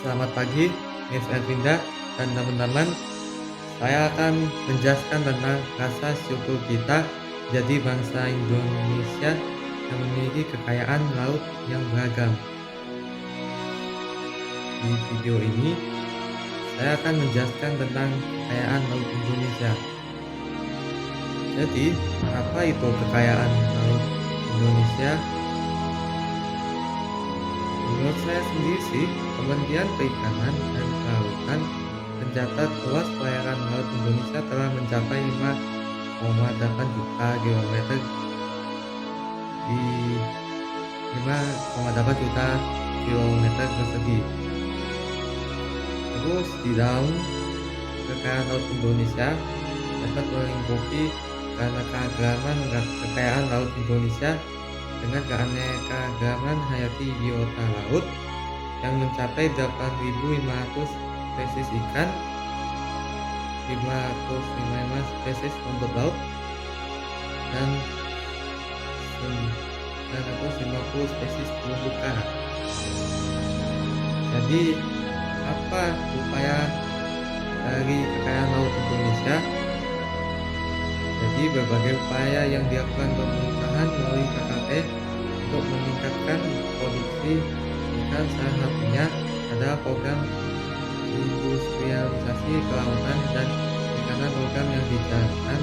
Selamat pagi, Miss Elvinda dan teman-teman. Saya akan menjelaskan tentang rasa syukur kita jadi bangsa Indonesia yang memiliki kekayaan laut yang beragam. Di video ini, saya akan menjelaskan tentang kekayaan laut Indonesia. Jadi, apa itu kekayaan laut Indonesia? Menurut saya sendiri sih, Kementerian Perikanan dan Kelautan mencatat luas perairan laut Indonesia telah mencapai 5,8 juta kilometer di 5,8 juta kilometer persegi. Terus di dalam kekayaan laut Indonesia dapat melingkupi keanekaragaman kekayaan laut Indonesia dengan keanekaragaman hayati biota laut yang mencapai 8.500 spesies ikan, 555 spesies rumput laut, dan 950 spesies terumbu karang. Jadi, apa upaya dari kekayaan laut Indonesia? Jadi, berbagai upaya yang dilakukan pemerintahan melalui KKP untuk meningkatkan produksi ikan, salah satunya adalah program industrialisasi kelautan dan perikanan. Program yang dijalankan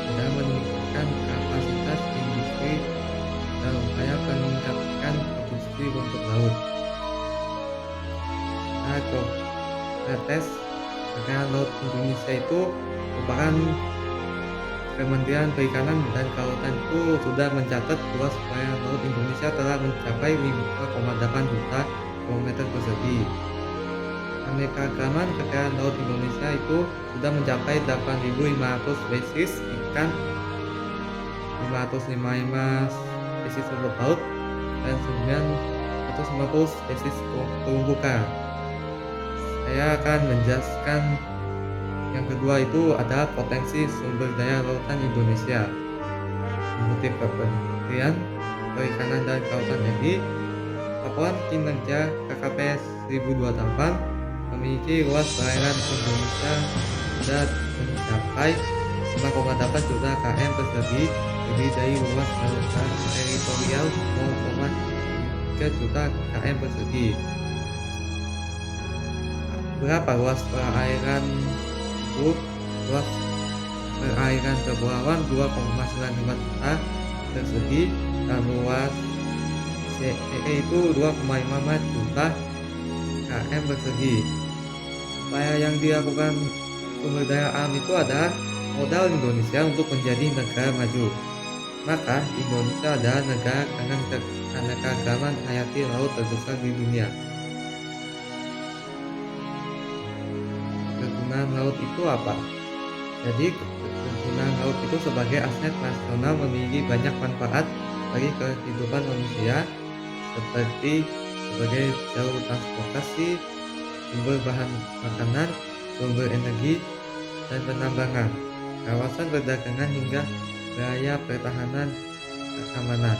adalah meningkatkan kapasitas industri dan upaya meningkatkan produksi rumput laut. Tes kekayaan laut Indonesia itu merupakan Kementerian Perikanan dan Kelautan itu sudah mencatat luas perairan laut Indonesia telah mencapai 5,8 juta kilometer persegi. Keanekaragaman kekayaan laut Indonesia itu sudah mencapai 8.500 spesies ikan, 555 spesies rumput laut, dan 950 spesies terumbu karang. Saya akan menjelaskan yang kedua itu adalah potensi sumber daya lautan Indonesia. Mengutip Kementerian Perikanan dan Kelautan RI, laporan kinerja KKP 1028 memiliki luas perairan Indonesia sudah mencapai 5,8 juta km persegi, lebih dari luas lautan teritorial 0,3 juta km persegi. Berapa luas perairan itu? Luas perairan kepulauan 2,95 juta persegi dan luas CEE itu 2,54 juta km persegi. Upaya yang dilakukan sumber daya alam itu adalah modal Indonesia untuk menjadi negara maju. Maka Indonesia adalah negara dengan keanekaragaman hayati laut terbesar di dunia. Kegunaan laut itu apa? Jadi kegunaan laut itu sebagai aset nasional memiliki banyak manfaat bagi kehidupan manusia, seperti sebagai jalur transportasi, sumber bahan makanan, sumber energi, dan penambangan, kawasan perdagangan hingga wilayah pertahanan keamanan.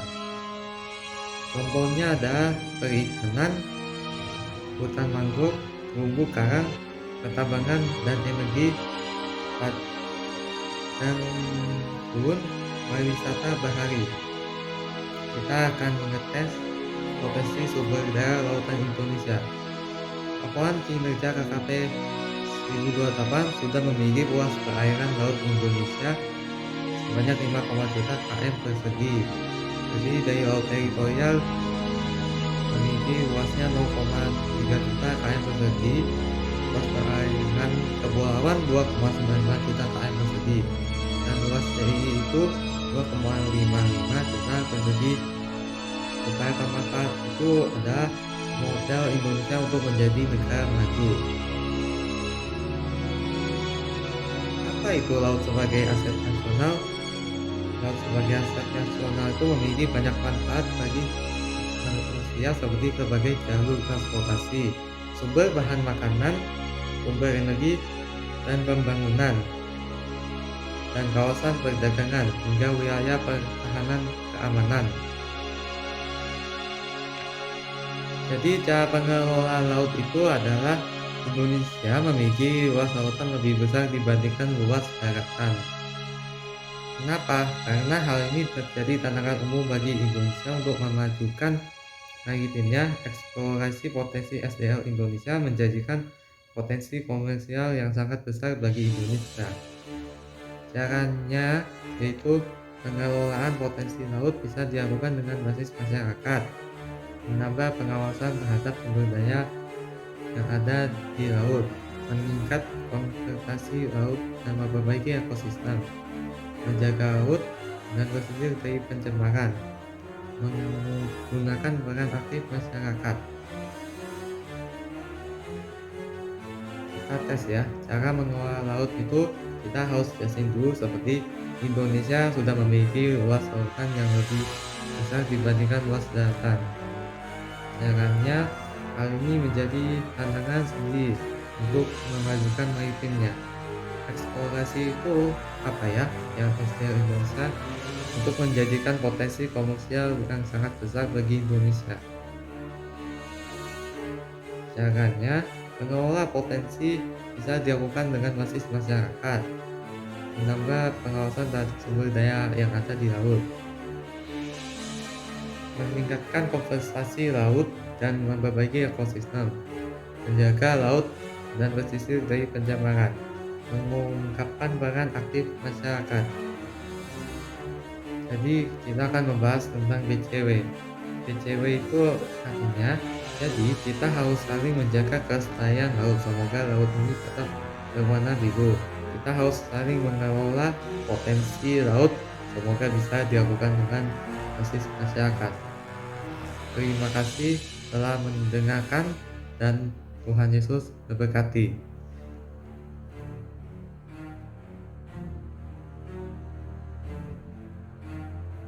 Contohnya adalah perikanan, hutan mangrove, terumbu karang, pertambangan, dan energi, dan turun pariwisata bahari. Kita akan mengetes potensi sumber daya lautan Indonesia. Laporan kinerja KKP 1028 sudah memiliki luas perairan laut Indonesia sebanyak 5,1 juta km persegi. Jadi dari laut teritorial memiliki luasnya 0,3 juta km persegi, luas perairan kepulauan 2,95 juta km persegi, dan luas CEE itu 2,55 juta persegi. Upaya pemanfaat itu adalah modal Indonesia untuk menjadi negara maju. Apa itu laut sebagai aset nasional? Laut sebagai aset nasional itu memiliki banyak manfaat bagi manusia seperti berbagai jalur transportasi, sumber bahan makanan, sumber energi, dan pembangunan, dan kawasan perdagangan hingga wilayah pertahanan keamanan. Jadi cara pengelolaan laut itu adalah Indonesia memiliki luas lautan lebih besar dibandingkan luas daratan. Kenapa? Karena hal ini terjadi tantangan umum bagi Indonesia untuk memajukan maritimnya. Eksplorasi potensi SDL Indonesia menjanjikan potensi komersial yang sangat besar bagi Indonesia. Caranya yaitu pengelolaan potensi laut bisa dilakukan dengan basis masyarakat, menambah pengawasan terhadap sumber daya yang ada di laut, meningkat konservasi laut dan memperbaiki ekosistem, menjaga laut dan bersih dari pencemaran, menggunakan peran aktif masyarakat. Kita tes ya, cara mengelola laut itu kita harus jelasin dulu seperti Indonesia sudah memiliki luas lautan yang lebih besar dibandingkan luas daratan. Caranya, hal ini menjadi tantangan sendiri untuk memajukan maritimnya. Eksplorasi itu apa ya yang SDL Indonesia untuk menjadikan potensi komersial yang sangat besar bagi Indonesia. Caranya, mengelola potensi bisa dilakukan dengan basis masyarakat, menambah pengawasan terhadap sumber daya yang ada di laut, meningkatkan konservasi laut dan memperbaiki ekosistem, menjaga laut dan pesisir dari pencemaran, mengungkapkan peran aktif masyarakat. Jadi kita akan membahas tentang BCW. BCW itu artinya, jadi kita harus saling menjaga kelestarian laut. Semoga laut ini tetap berwarna biru. Kita harus saling mengelola potensi laut. Semoga bisa dilakukan dengan basis masyarakat. Terima kasih telah mendengarkan dan Tuhan Yesus memberkati.